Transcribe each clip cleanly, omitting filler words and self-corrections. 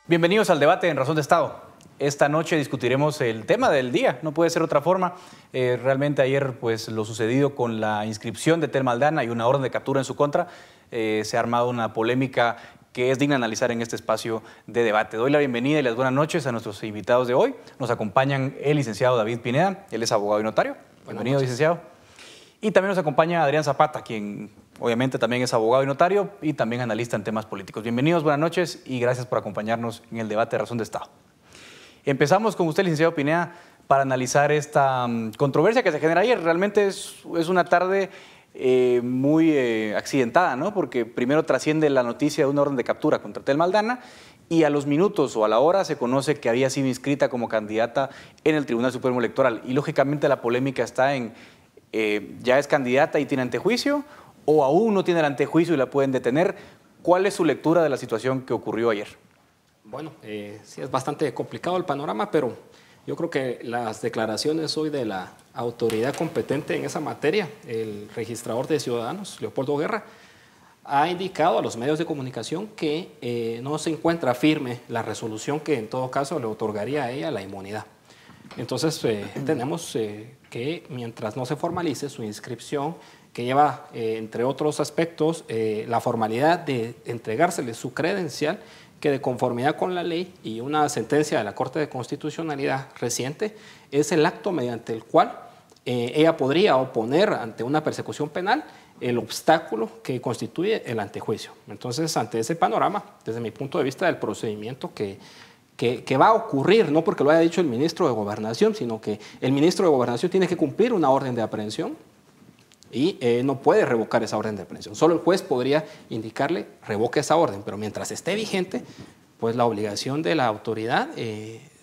Bienvenidos al debate en Razón de Estado. Esta noche discutiremos el tema del día, no puede ser otra forma. Realmente ayer pues, lo sucedido con la inscripción de Telma Aldana y una orden de captura en su contra, se ha armado una polémica que es digna de analizar en este espacio de debate. Doy la bienvenida y las buenas noches a nuestros invitados de hoy. Nos acompañan el licenciado David Pineda, él es abogado y notario. Bienvenido, licenciado. Y también nos acompaña Adrián Zapata, quien obviamente también es abogado y notario y también analista en temas políticos. Bienvenidos, buenas noches y gracias por acompañarnos en el debate de Razón de Estado. Empezamos con usted, licenciado Pineda, para analizar esta controversia que se genera ayer. Realmente es una tarde muy accidentada, ¿no? Porque primero trasciende la noticia de una orden de captura contra Telma Aldana y a los minutos o a la hora se conoce que había sido inscrita como candidata en el Tribunal Supremo Electoral. Y lógicamente la polémica está en, ¿ya es candidata y tiene antejuicio o aún no tiene el antejuicio y la pueden detener? ¿Cuál es su lectura de la situación que ocurrió ayer? Bueno, sí es bastante complicado el panorama, pero yo creo que las declaraciones hoy de la autoridad competente en esa materia, el registrador de ciudadanos, Leopoldo Guerra, ha indicado a los medios de comunicación que no se encuentra firme la resolución que en todo caso le otorgaría a ella la inmunidad. Entonces tenemos que mientras no se formalice su inscripción, que lleva entre otros aspectos la formalidad de entregársele su credencial, que de conformidad con la ley y una sentencia de la Corte de Constitucionalidad reciente, es el acto mediante el cual ella podría oponer ante una persecución penal el obstáculo que constituye el antejuicio. Entonces, ante ese panorama, desde mi punto de vista del procedimiento que va a ocurrir, no porque lo haya dicho el ministro de Gobernación, sino que el ministro de Gobernación tiene que cumplir una orden de aprehensión y no puede revocar esa orden de aprehensión. Solo el juez podría indicarle revoque esa orden, pero mientras esté vigente, pues la obligación de la autoridad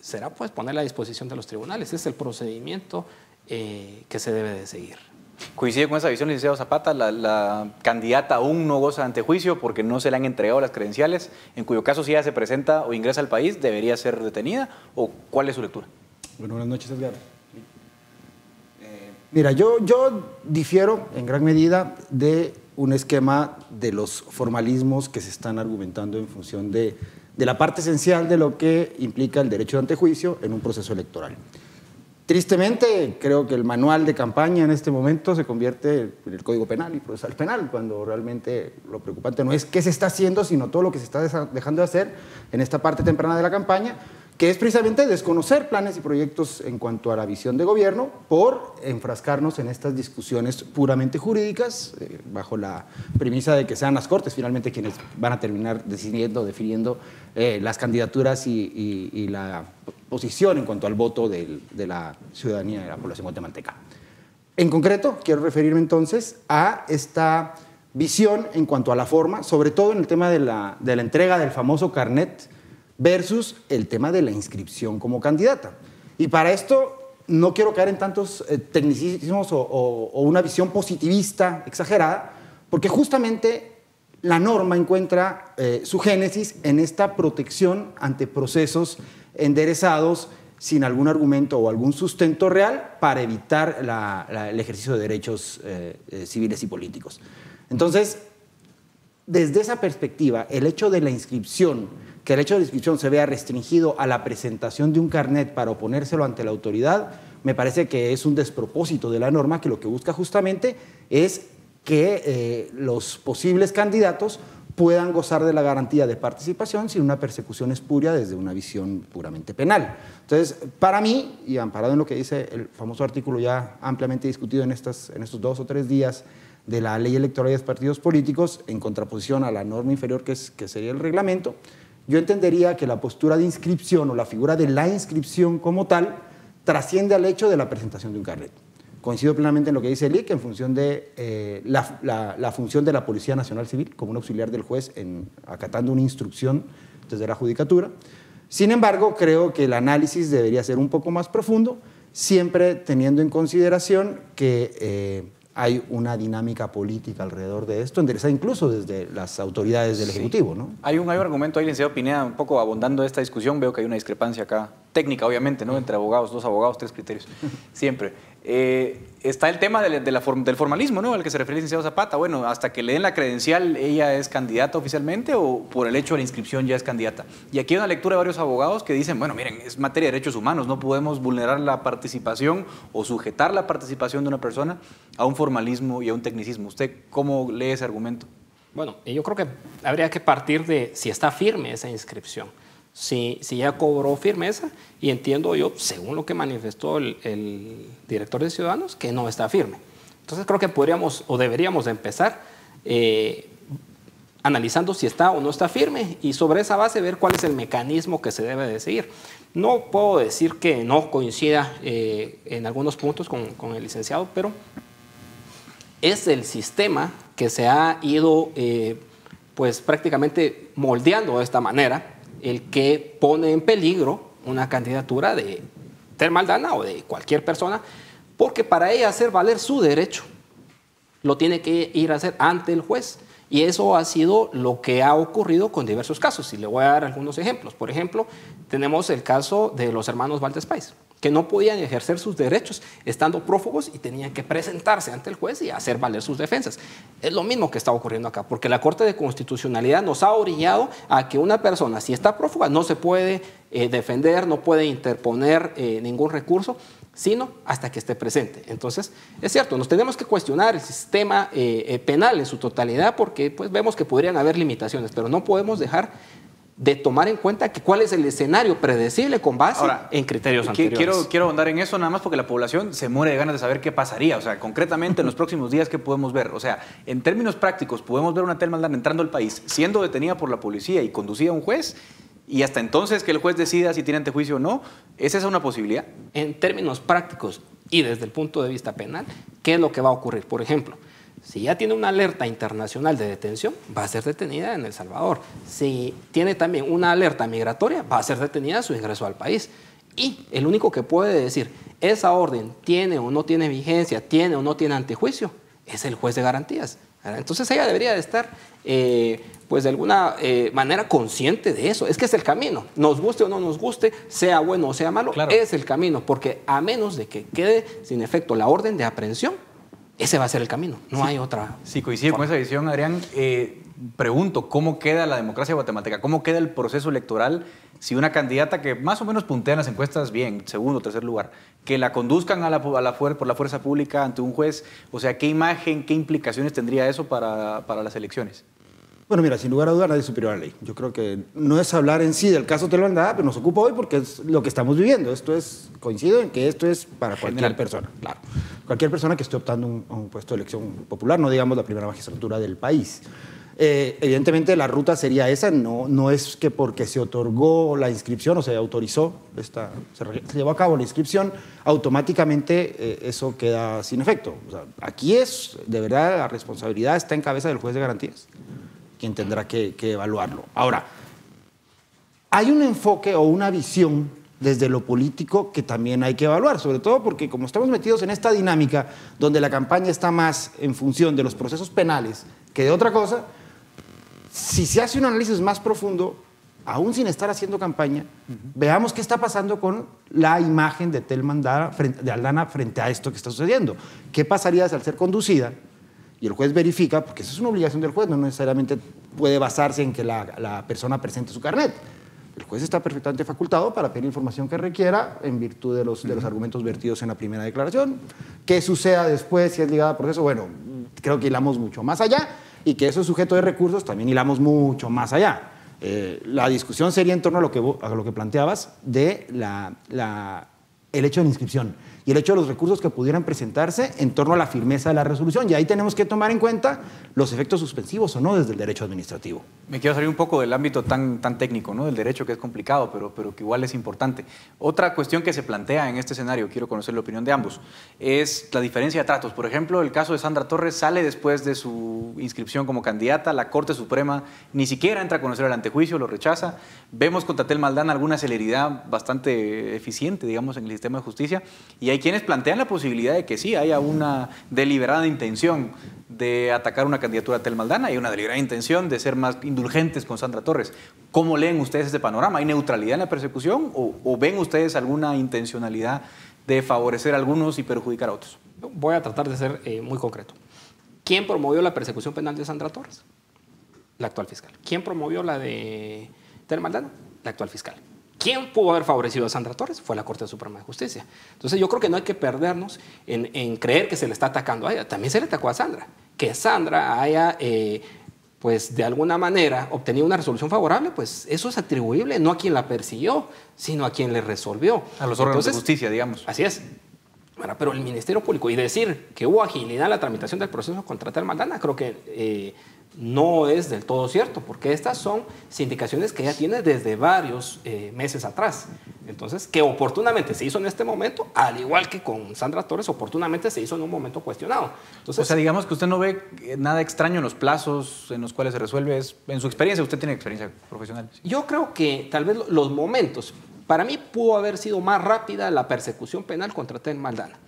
será pues ponerla a disposición de los tribunales. Ese es el procedimiento que se debe de seguir. ¿Coincide con esa visión, licenciado Zapata? La candidata aún no goza de antejuicio porque no se le han entregado las credenciales, en cuyo caso si ella se presenta o ingresa al país, ¿debería ser detenida? ¿O cuál es su lectura? Bueno, buenas noches, Edgar. Mira, yo difiero en gran medida de un esquema de los formalismos que se están argumentando en función de la parte esencial de lo que implica el derecho de antejuicio en un proceso electoral. Tristemente, creo que el manual de campaña en este momento se convierte en el Código Penal y Procesal Penal, cuando realmente lo preocupante no es qué se está haciendo, sino todo lo que se está dejando de hacer en esta parte temprana de la campaña, que es precisamente desconocer planes y proyectos en cuanto a la visión de gobierno por enfrascarnos en estas discusiones puramente jurídicas, bajo la premisa de que sean las Cortes finalmente quienes van a terminar definiendo las candidaturas y la posición en cuanto al voto de la ciudadanía de la población guatemalteca. En concreto, quiero referirme entonces a esta visión en cuanto a la forma, sobre todo en el tema de la entrega del famoso carnet versus el tema de la inscripción como candidata. Y para esto no quiero caer en tantos tecnicismos o una visión positivista exagerada, porque justamente la norma encuentra su génesis en esta protección ante procesos enderezados sin algún argumento o algún sustento real para evitar el ejercicio de derechos civiles y políticos. Entonces, desde esa perspectiva, el hecho de la inscripción, que el hecho de la inscripción se vea restringido a la presentación de un carnet para oponérselo ante la autoridad, me parece que es un despropósito de la norma que lo que busca justamente es que los posibles candidatos puedan gozar de la garantía de participación sin una persecución espuria desde una visión puramente penal. Entonces, para mí, y amparado en lo que dice el famoso artículo ya ampliamente discutido en estos 2 o 3 días de la ley electoral y de los partidos políticos, en contraposición a la norma inferior que sería el reglamento, yo entendería que la postura de inscripción o la figura de la inscripción como tal trasciende al hecho de la presentación de un carnet. Coincido plenamente en lo que dice el IC en función de la función de la Policía Nacional Civil como un auxiliar del juez acatando una instrucción desde la judicatura. Sin embargo, creo que el análisis debería ser un poco más profundo, siempre teniendo en consideración que hay una dinámica política alrededor de esto, enderezada incluso desde las autoridades del Ejecutivo, ¿no? Hay un argumento ahí, licenciado Pineda, un poco abondando esta discusión. Veo que hay una discrepancia acá, técnica obviamente, ¿no? Entre abogados, 2 abogados, 3 criterios, siempre. Está el tema del formalismo, ¿no? Al que se refiere el licenciado Zapata. Bueno, hasta que le den la credencial, ¿ella es candidata oficialmente o por el hecho de la inscripción ya es candidata? Y aquí hay una lectura de varios abogados que dicen, bueno, miren, es materia de derechos humanos, no podemos vulnerar la participación o sujetar la participación de una persona a un formalismo y a un tecnicismo. ¿Usted cómo lee ese argumento? Bueno, yo creo que habría que partir de si está firme esa inscripción. Si ya cobró firmeza, y entiendo yo, según lo que manifestó el director de Ciudadanos, que no está firme. Entonces creo que podríamos o deberíamos de empezar analizando si está o no está firme y sobre esa base ver cuál es el mecanismo que se debe de seguir. No puedo decir que no coincida en algunos puntos con el licenciado, pero es el sistema que se ha ido pues prácticamente moldeando de esta manera el que pone en peligro una candidatura de Thelma Aldana o de cualquier persona, porque para ella hacer valer su derecho lo tiene que ir a hacer ante el juez. Y eso ha sido lo que ha ocurrido con diversos casos. Y le voy a dar algunos ejemplos. Por ejemplo, tenemos el caso de los hermanos Valdespais, que no podían ejercer sus derechos estando prófugos y tenían que presentarse ante el juez y hacer valer sus defensas. Es lo mismo que está ocurriendo acá, porque la Corte de Constitucionalidad nos ha orillado a que una persona, si está prófuga, no se puede defender, no puede interponer ningún recurso, sino hasta que esté presente. Entonces, es cierto, nos tenemos que cuestionar el sistema penal en su totalidad porque pues, vemos que podrían haber limitaciones, pero no podemos dejar de tomar en cuenta que cuál es el escenario predecible con base en criterios anteriores. Quiero ahondar en eso nada más porque la población se muere de ganas de saber qué pasaría, o sea, concretamente en los próximos días, ¿qué podemos ver? O sea, en términos prácticos, podemos ver una Thelma Aldana entrando al país, siendo detenida por la policía y conducida a un juez, y hasta entonces que el juez decida si tiene antejuicio o no. ¿Es esa una posibilidad? En términos prácticos y desde el punto de vista penal, ¿qué es lo que va a ocurrir? Por ejemplo, si ya tiene una alerta internacional de detención, va a ser detenida en El Salvador. Si tiene también una alerta migratoria, va a ser detenida a su ingreso al país. Y el único que puede decir esa orden tiene o no tiene vigencia, tiene o no tiene antejuicio, es el juez de garantías. Entonces ella debería de estar, pues de alguna manera consciente de eso. Es que es el camino. Nos guste o no nos guste, sea bueno o sea malo, claro, es el camino. Porque a menos de que quede sin efecto la orden de aprehensión, ese va a ser el camino. No hay otra. Sí, coincide con esa visión, Adrián. Pregunto, ¿cómo queda la democracia guatemalteca? ¿Cómo queda el proceso electoral si una candidata que más o menos puntea en las encuestas bien, segundo o tercer lugar, que la conduzcan por la fuerza pública ante un juez? O sea, ¿qué imagen, qué implicaciones tendría eso para las elecciones? Bueno, mira, sin lugar a dudas, nadie es superior a la ley. Yo creo que no es hablar en sí del caso Thelma Aldana, pero nos ocupa hoy porque es lo que estamos viviendo. Coincido en que esto es para cualquier persona, claro. Cualquier persona que esté optando a un puesto de elección popular, no digamos la primera magistratura del país. Evidentemente la ruta sería esa, no es que porque se otorgó la inscripción o se autorizó, se llevó a cabo la inscripción, automáticamente eso queda sin efecto. O sea, aquí de verdad, la responsabilidad está en cabeza del juez de garantías, quien tendrá que evaluarlo. Ahora, hay un enfoque o una visión desde lo político que también hay que evaluar, sobre todo porque como estamos metidos en esta dinámica donde la campaña está más en función de los procesos penales que de otra cosa, si se hace un análisis más profundo, aún sin estar haciendo campaña, veamos qué está pasando con la imagen de Thelma Aldana frente a esto que está sucediendo. ¿Qué pasaría si al ser conducida y el juez verifica, porque eso es una obligación del juez, no necesariamente puede basarse en que la persona presente su carnet? El juez está perfectamente facultado para pedir información que requiera en virtud de los argumentos vertidos en la primera declaración. ¿Qué suceda después si es ligada a proceso? Bueno, creo que hilamos mucho más allá, y que eso es sujeto de recursos, también hilamos mucho más allá. La discusión sería en torno a lo que planteabas de el hecho de la inscripción y el hecho de los recursos que pudieran presentarse en torno a la firmeza de la resolución. Y ahí tenemos que tomar en cuenta los efectos suspensivos o no desde el derecho administrativo. Me quiero salir un poco del ámbito tan técnico, ¿no? Del derecho, que es complicado, pero que igual es importante. Otra cuestión que se plantea en este escenario, quiero conocer la opinión de ambos, es la diferencia de tratos. Por ejemplo, el caso de Sandra Torres sale después de su inscripción como candidata, la Corte Suprema ni siquiera entra a conocer el antejuicio, lo rechaza. Vemos contra Thelma Aldana alguna celeridad bastante eficiente, digamos, en el sistema de justicia, y hay quienes plantean la posibilidad de que sí haya una deliberada intención de atacar una candidatura a Tel Maldana y una deliberada intención de ser más indulgentes con Sandra Torres. ¿Cómo leen ustedes este panorama? ¿Hay neutralidad en la persecución o ven ustedes alguna intencionalidad de favorecer a algunos y perjudicar a otros? Voy a tratar de ser muy concreto. ¿Quién promovió la persecución penal de Sandra Torres? La actual fiscal. ¿Quién promovió la de Tel Maldana? La actual fiscal. ¿Quién pudo haber favorecido a Sandra Torres? Fue la Corte Suprema de Justicia. Entonces yo creo que no hay que perdernos en creer que se le está atacando a ella. También se le atacó a Sandra. Que Sandra haya, pues de alguna manera, obtenido una resolución favorable, pues eso es atribuible no a quien la persiguió, sino a quien le resolvió. A los órganos de justicia, digamos. Así es. Pero el Ministerio Público, y decir que hubo agilidad en la tramitación del proceso contra Tel Maldana, creo que no es del todo cierto, porque estas son sindicaciones que ya tiene desde varios meses atrás. Entonces, que oportunamente se hizo en este momento, al igual que con Sandra Torres, oportunamente se hizo en un momento cuestionado. Entonces, o sea, digamos que usted no ve nada extraño en los plazos en los cuales se resuelve. En su experiencia, usted tiene experiencia profesional. ¿Sí? Yo creo que tal vez los momentos, para mí pudo haber sido más rápida la persecución penal contra Tel Maldana.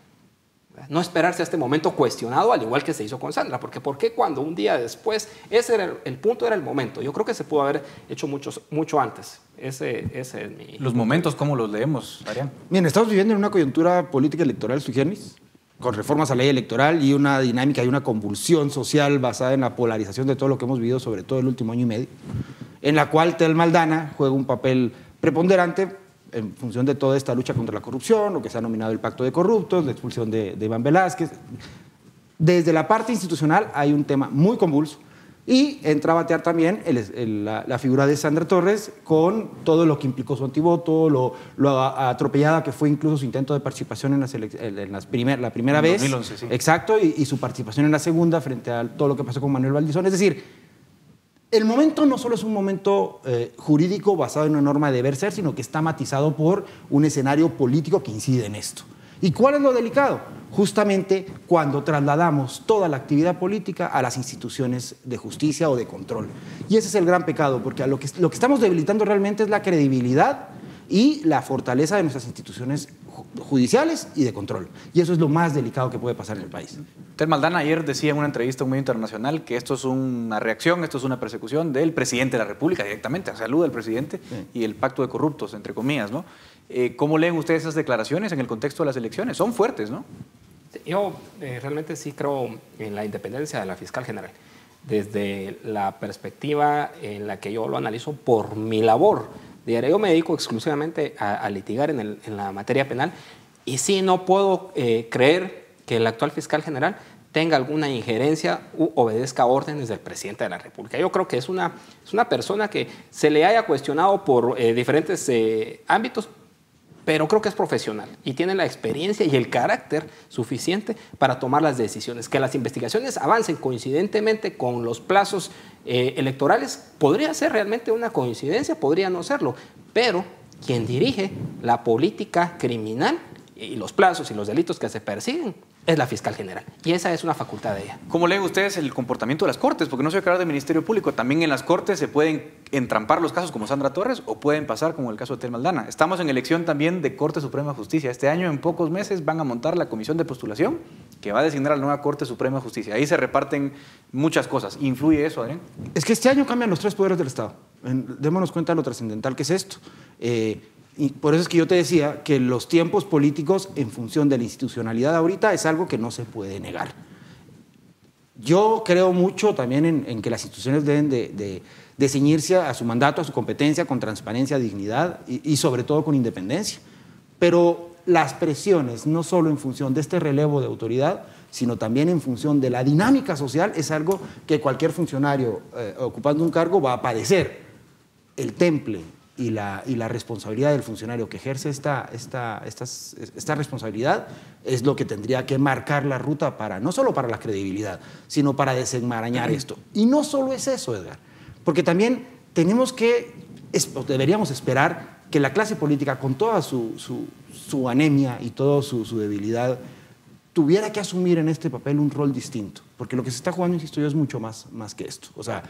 No esperarse a este momento cuestionado, al igual que se hizo con Sandra, porque ¿por qué cuando un día después? Ese era el punto, era el momento. Yo creo que se pudo haber hecho mucho antes. Ese es mi... ¿Los momentos cómo los leemos, Adrián? Bien, estamos viviendo en una coyuntura política electoral sui generis, con reformas a la ley electoral y una dinámica y una convulsión social basada en la polarización de todo lo que hemos vivido, sobre todo el último año y medio, en la cual Tel Maldana juega un papel preponderante en función de toda esta lucha contra la corrupción, lo que se ha nominado el Pacto de Corruptos, la expulsión de Iván Velázquez. Desde la parte institucional hay un tema muy convulso y entra a batear también la figura de Sandra Torres con todo lo que implicó su antivoto, lo atropellada que fue incluso su intento de participación en la primera vez. 2011, sí. Exacto, y su participación en la segunda frente a todo lo que pasó con Manuel Valdizón. Es decir, el momento no solo es un momento jurídico basado en una norma de deber ser, sino que está matizado por un escenario político que incide en esto. ¿Y cuál es lo delicado? Justamente cuando trasladamos toda la actividad política a las instituciones de justicia o de control. Y ese es el gran pecado, porque lo que estamos debilitando realmente es la credibilidad y la fortaleza de nuestras instituciones judiciales y de control. Y eso es lo más delicado que puede pasar en el país. Tel Maldana ayer decía en una entrevista a un medio internacional que esto es una reacción, esto es una persecución del presidente de la República directamente, saluda al presidente y el pacto de corruptos, entre comillas, ¿no? ¿Cómo leen ustedes esas declaraciones en el contexto de las elecciones? Son fuertes, ¿no? Yo realmente sí creo en la independencia de la fiscal general, desde la perspectiva en la que yo lo analizo por mi labor diaria. Yo me dedico exclusivamente a litigar en la materia penal y sí no puedo creer que el actual fiscal general tenga alguna injerencia u obedezca órdenes del presidente de la República. Yo creo que es una persona que se le haya cuestionado por diferentes ámbitos, pero creo que es profesional y tiene la experiencia y el carácter suficiente para tomar las decisiones. Que las investigaciones avancen coincidentemente con los plazos electorales podría ser realmente una coincidencia, podría no serlo, pero quien dirige la política criminal y los plazos y los delitos que se persiguen es la fiscal general, y esa es una facultad de ella. ¿Cómo leen ustedes el comportamiento de las Cortes? Porque no soy hablar del Ministerio Público, también en las Cortes se pueden entrampar los casos como Sandra Torres o pueden pasar como el caso de Tel Maldana. Estamos en elección también de Corte Suprema de Justicia. Este año, en pocos meses, van a montar la comisión de postulación que va a designar a la nueva Corte Suprema de Justicia. Ahí se reparten muchas cosas. ¿Influye eso, Adrián? Es que este año cambian los tres poderes del Estado. Démonos cuenta de lo trascendental que es esto. Y por eso es que yo te decía que los tiempos políticos en función de la institucionalidad ahorita es algo que no se puede negar. Yo creo mucho también en que las instituciones deben de ceñirse a su mandato, a su competencia, con transparencia, dignidad y sobre todo con independencia. Pero las presiones, no solo en función de este relevo de autoridad, sino también en función de la dinámica social, es algo que cualquier funcionario ocupando un cargo va a padecer. El temple y la responsabilidad del funcionario que ejerce esta responsabilidad es lo que tendría que marcar la ruta no solo para la credibilidad, sino para desenmarañar esto. Y no solo es eso, Edgar, porque también deberíamos esperar que la clase política, con toda su anemia y toda su debilidad, tuviera que asumir en este papel un rol distinto, porque lo que se está jugando, insisto yo, es mucho más que esto. O sea,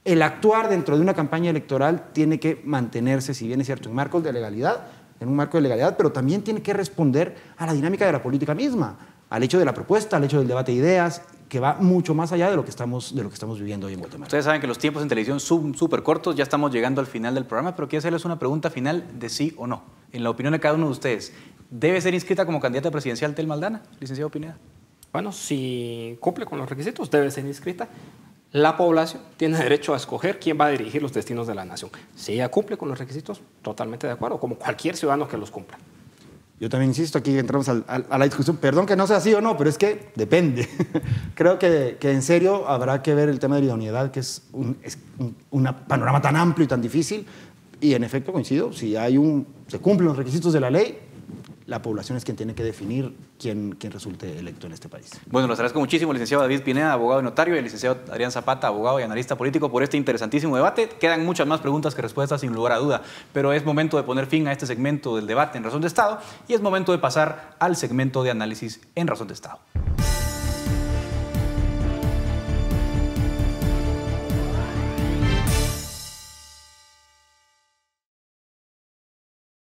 el actuar dentro de una campaña electoral tiene que mantenerse, si bien es cierto, en marcos de legalidad, en un marco de legalidad, pero también tiene que responder a la dinámica de la política misma, al hecho de la propuesta, al hecho del debate de ideas, que va mucho más allá de lo que estamos viviendo hoy en Guatemala. Ustedes saben que los tiempos en televisión son súper cortos, ya estamos llegando al final del programa, pero quiero hacerles una pregunta final de sí o no. En la opinión de cada uno de ustedes, ¿debe ser inscrita como candidata presidencial Telma Aldana, licenciado Pineda? Bueno, si cumple con los requisitos, debe ser inscrita. La población tiene derecho a escoger quién va a dirigir los destinos de la nación. Si ella cumple con los requisitos, totalmente de acuerdo, como cualquier ciudadano que los cumpla. Yo también insisto, aquí entramos a la discusión, perdón que no sea así o no, pero es que depende. Creo que en serio habrá que ver el tema de la idoneidad, que es un panorama tan amplio y tan difícil, y en efecto coincido, si se cumplen los requisitos de la ley, la población es quien tiene que definir quién resulte electo en este país. Bueno, los agradezco muchísimo, licenciado David Pineda, abogado y notario, y el licenciado Adrián Zapata, abogado y analista político, por este interesantísimo debate. Quedan muchas más preguntas que respuestas, sin lugar a duda, pero es momento de poner fin a este segmento del debate en Razón de Estado y es momento de pasar al segmento de análisis en Razón de Estado.